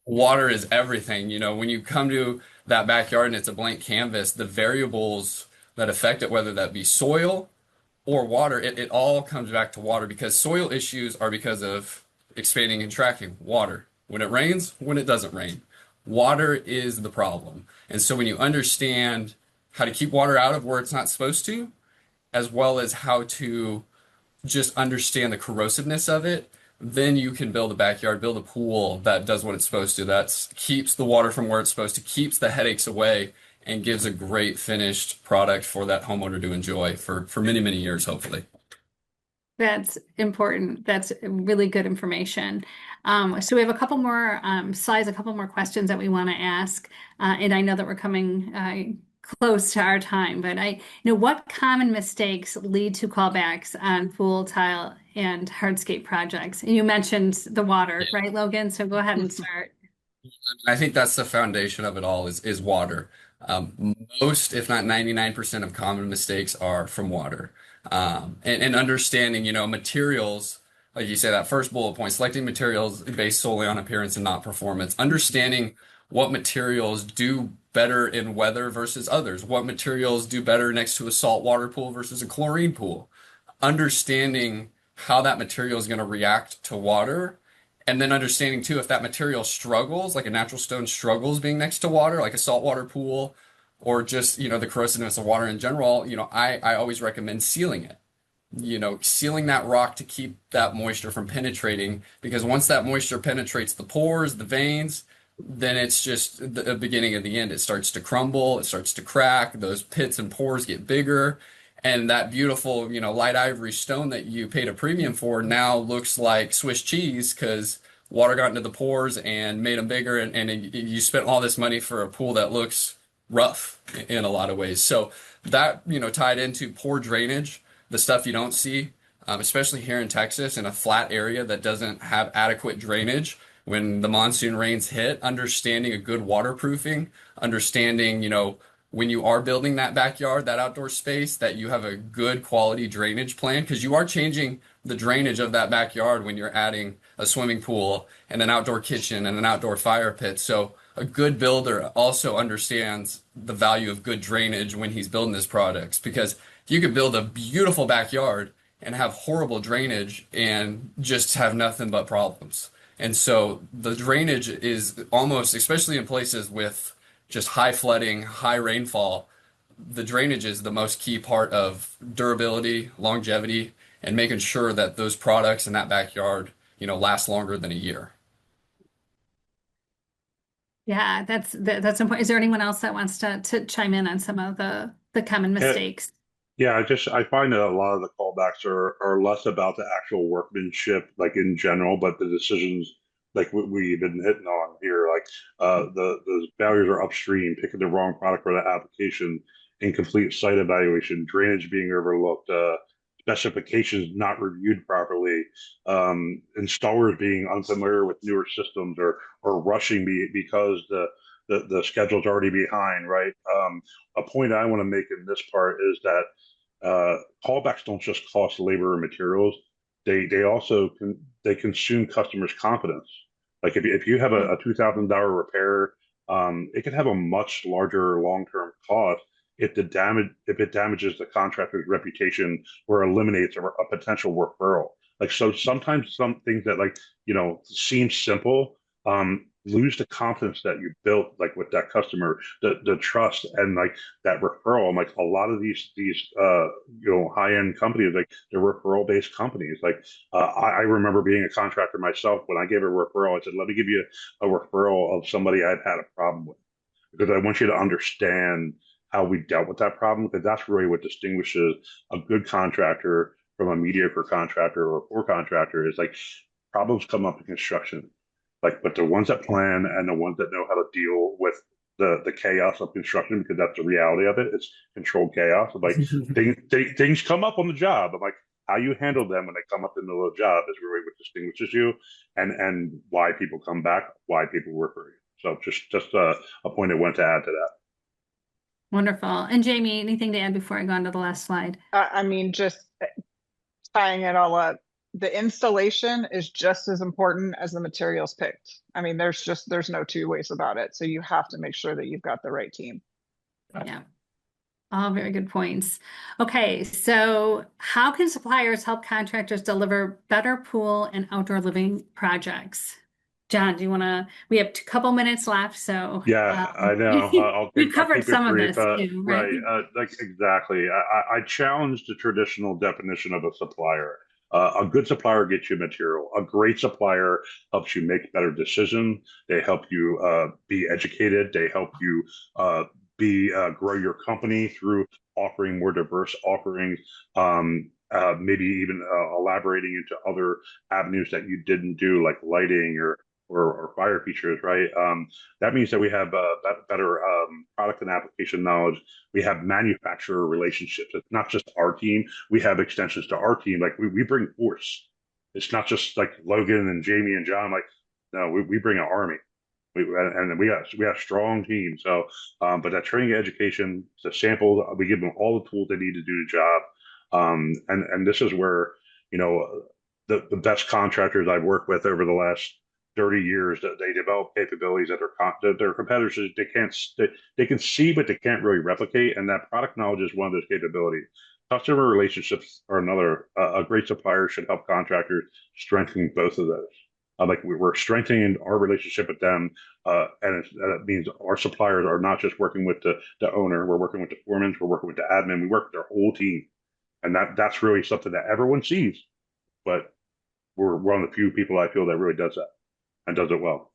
Water is everything. When you come to that backyard and it's a blank canvas, the variables that affect it, whether that be soil or water, it all comes back to water because soil issues are because of expanding and contracting water. When it rains, when it doesn't rain. Water is the problem. And so when you understand how to keep water out of where it's not supposed to, as well as how to just understand the corrosiveness of it, then you can build a backyard, build a pool that does what it's supposed to. That keeps the water from where it's supposed to, keeps the headaches away, and gives a great finished product for that homeowner to enjoy for many, many years, hopefully. That's important. That's really good information. So we have a couple more slides, a couple more questions that we want to ask. And I know that we're coming close to our time, but what common mistakes lead to callbacks on pool, tile, and hardscape projects? And you mentioned the water, right, Logan? So go ahead and start. I think that's the foundation of it all is water. Most, if not 99% of common mistakes are from water. And understanding, materials, like you say, that first bullet point, selecting materials based solely on appearance and not performance, understanding what materials do better in weather versus others, what materials do better next to a saltwater pool versus a chlorine pool, understanding how that material is going to react to water, and then understanding too, if that material struggles, like a natural stone struggles being next to water, like a saltwater pool, or just, the corrosiveness of water in general, I always recommend sealing it. Sealing that rock to keep that moisture from penetrating, because once that moisture penetrates the pores, the veins, then it's just the beginning of the end. It starts to crumble, it starts to crack, those pits and pores get bigger, and that beautiful, light ivory stone that you paid a premium for now looks like Swiss cheese because water got into the pores and made them bigger, and you spent all this money for a pool that looks rough in a lot of ways. So that, tied into poor drainage, the stuff you don't see, especially here in Texas in a flat area that doesn't have adequate drainage. When the monsoon rains hit, understanding a good waterproofing, understanding, when you are building that backyard, that outdoor space, that you have a good quality drainage plan, because you are changing the drainage of that backyard when you're adding a swimming pool and an outdoor kitchen and an outdoor fire pit. So a good builder also understands the value of good drainage when he's building his products, because you could build a beautiful backyard and have horrible drainage and just have nothing but problems. And so the drainage is almost, especially in places with just high flooding, high rainfall, the drainage is the most key part of durability, longevity, and making sure that those products in that backyard, last longer than a year. Yeah, that's important. Is there anyone else that wants to chime in on some of the common Yeah, mistakes? yeah, I find that a lot of the callbacks are less about the actual workmanship, like in general, but the decisions, like we've been hitting on here, like the failures are upstream, picking the wrong product for the application, incomplete site evaluation, drainage being overlooked, specifications not reviewed properly, installers being unfamiliar with newer systems or rushing because the schedule's already behind, right? A point I want to make in this part is that callbacks don't just cost labor and materials; they also they consume customers' confidence. Like if you have a $2,000 repair, it can have a much larger long term cost if it damages the contractor's reputation or eliminates a potential referral. Like so, sometimes some things that seem simple lose the confidence that you built like with that customer, the trust and like that referral. And like a lot of these high end companies, like they're referral based companies. Like I remember being a contractor myself. When I gave a referral, I said, "Let me give you a referral of somebody I've had a problem with," because I want you to understand how we dealt with that problem. Because that's really what distinguishes a good contractor from a mediocre contractor or a poor contractor. Is like problems come up in construction, like, but the ones that plan and the ones that know how to deal with the chaos of construction, because that's the reality of it. It's controlled chaos. Like things come up on the job. I'm like, how you handle them when they come up in the middle of the job is really what distinguishes you, and why people come back, why people refer you. So just a point I went to add to that. Wonderful. And Jamie, anything to add before I go on to the last slide? I mean, just tying it all up, the installation is just as important as the materials picked. I mean, there's no two ways about it. So you have to make sure that you've got the right team. Yeah. All very good points. Okay, so how can suppliers help contractors deliver better pool and outdoor living projects? John, do you want to? We have a couple minutes left, so Yeah, I know. we I'll covered keep it some of brief. this too, right? Right. Like exactly. I challenge the traditional definition of a supplier. A good supplier gets you material. A great supplier helps you make better decisions. They help you be educated. They help you be grow your company through offering more diverse offerings. Maybe even elaborating into other avenues that you didn't do, like lighting or fire features, right? That means that we have better product and application knowledge. We have manufacturer relationships. It's not just our team. We have extensions to our team. Like we bring force. It's not just like Logan and Jamie and John. Like no, we bring an army. And we have strong teams. So, but that training education, the sample, we give them all the tools they need to do the job. And this is where you know the best contractors I've worked with over the last 30 years that they develop capabilities that their competitors they can see but they can't really replicate, and that product knowledge is one of those capabilities. Customer relationships are another. A great supplier should help contractors strengthen both of those. Like we're strengthening our relationship with them, and that means our suppliers are not just working with the owner. We're working with the foremen. We're working with the admin. We work with their whole team, and that's really something that everyone sees. But we're one of the few people I feel that really does that and does it well.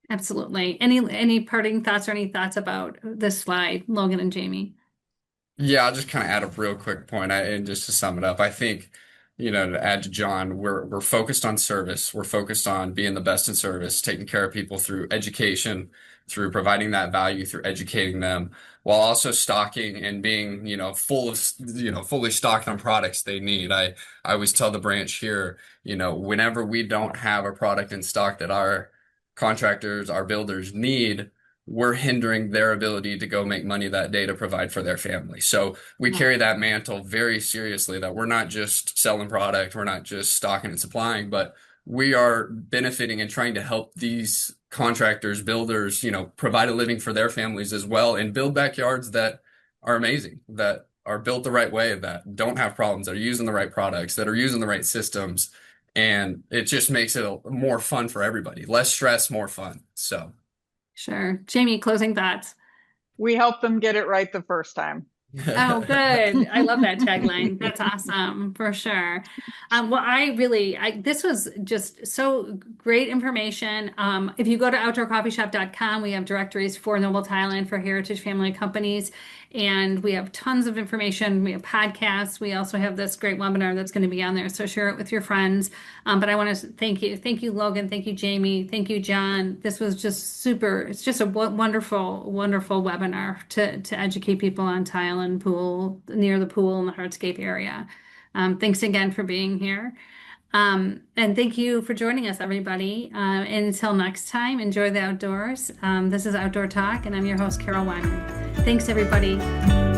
Absolutely. Any parting thoughts or any thoughts about this slide, Logan and Jamie? Yeah, I'll just kind of add a real quick point. And just to sum it up, I think, to add to John, we're focused on service. We're focused on being the best in service, taking care of people through education, through providing that value, through educating them, while also stocking and being, fully stocked on products they need. I always tell the branch here, whenever we don't have a product in stock that our contractors, our builders need, we're hindering their ability to go make money that day to provide for their family. So we Yeah. carry that mantle very seriously, that we're not just selling product, we're not just stocking and supplying, but we are benefiting and trying to help these contractors, builders, provide a living for their families as well and build backyards that are amazing, that are built the right way, that don't have problems, that are using the right products, that are using the right systems. and it just makes it more fun for everybody. Less stress, more fun. So. Sure. Jamie, closing thoughts. We help them get it right the first time. Oh, good. I love that tagline. That's awesome for sure. Well, this was just so great information. If you go to outdoorcoffeeshop.com, we have directories for Noble Thailand, for Heritage Family Companies, and we have tons of information. We have podcasts. We also have this great webinar that's going to be on there. So share it with your friends. But I want to thank you. Thank you, Logan. Thank you, Jamie. Thank you, John. This was just super. It's just a wonderful, wonderful webinar to educate people on tile and pool, near the pool in the hardscape area. Thanks again for being here. And thank you for joining us, everybody. And until next time, enjoy the outdoors. This is Outdoor Talk, and I'm your host, Karol Weyman. Thanks, everybody.